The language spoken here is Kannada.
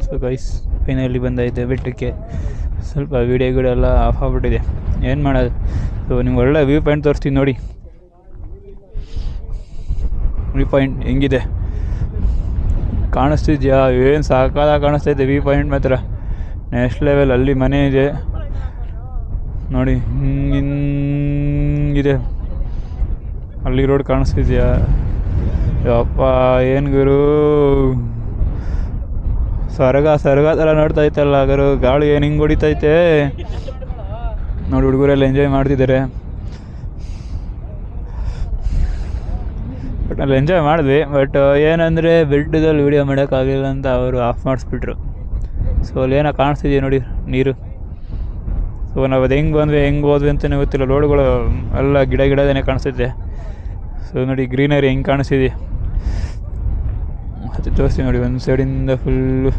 ಸೊ ಗೈಸ್ ಫೈನಲಿ ಬಂದೈತೆ ಬೆಟ್ಟಕ್ಕೆ. ಸ್ವಲ್ಪ ವೀಡಿಯೋಗಳೆಲ್ಲ ಆಫ್ ಆಗಿಬಿಟ್ಟಿದೆ, ಏನು ಮಾಡೋದು. ಸೊ ನಿಮ್ಗೆ ಒಳ್ಳೆ ವ್ಯೂ ಪಾಯಿಂಟ್ ತೋರಿಸ್ತೀನಿ ನೋಡಿ. ವ್ಯೂ ಪಾಯಿಂಟ್ ಹೆಂಗಿದೆ ಕಾಣಿಸ್ತಿದ್ಯಾ? ಏನು ಸಾಕಾದಾಗ ಕಾಣಿಸ್ತೈತೆ ವ್ಯೂ ಪಾಯಿಂಟ್ ಮಾತ್ರ. Next level. ಅಲ್ಲಿ ಮನೆ ಇದೆ ನೋಡಿ, ಹಿಂಗಿದೆ. ಅಲ್ಲಿ ರೋಡ್ ಕಾಣಿಸ್ತಿದ್ಯಾ? ಯಪ್ಪ ಏನು ಗುರು, ಸ್ವರ್ಗ ಥರ ನೋಡ್ತಾಯಿತ್ತಲ್ಲ ಗುರು. ಗಾಳಿ ಏನು ಹಿಂಗೆ ಹೊಡಿತೈತೆ ನೋಡಿ. ಹುಡುಗರೆಲ್ಲ ಎಂಜಾಯ್ ಮಾಡ್ತಿದ್ದಾರೆ. ಬಟ್ ಅಲ್ಲಿ ಎಂಜಾಯ್ ಮಾಡಿದ್ವಿ. ಬಟ್ ಏನಂದರೆ ಬೆಟ್ಟದಲ್ಲಿ ವೀಡಿಯೋ ಮಾಡೋಕ್ಕಾಗಲಿಲ್ಲ ಅಂತ ಅವರು ಆಫ್ ಮಾಡಿಸ್ಬಿಟ್ರು. ಸೊ ಅಲ್ಲಿ ಏನೋ ಕಾಣಿಸ್ತಿದೆಯಾ ನೋಡಿ ನೀರು. ಸೊ ನಾವು ಅದು ಹೆಂಗೆ ಹೋದ್ವಿ ಅಂತಲೇ ಗೊತ್ತಿಲ್ಲ. ರೋಡ್ಗಳು ಎಲ್ಲ ಗಿಡನೇ ಕಾಣಿಸ್ತೈತೆ. ಸೊ ನೋಡಿ ಗ್ರೀನರಿ ಹೆಂಗೆ ಕಾಣಿಸ್ತಿದೆ ಅದು ತೋರಿಸ್ತೀವಿ ನೋಡಿ. ಒಂದು ಸೈಡಿಂದ ಫುಲ್ಲು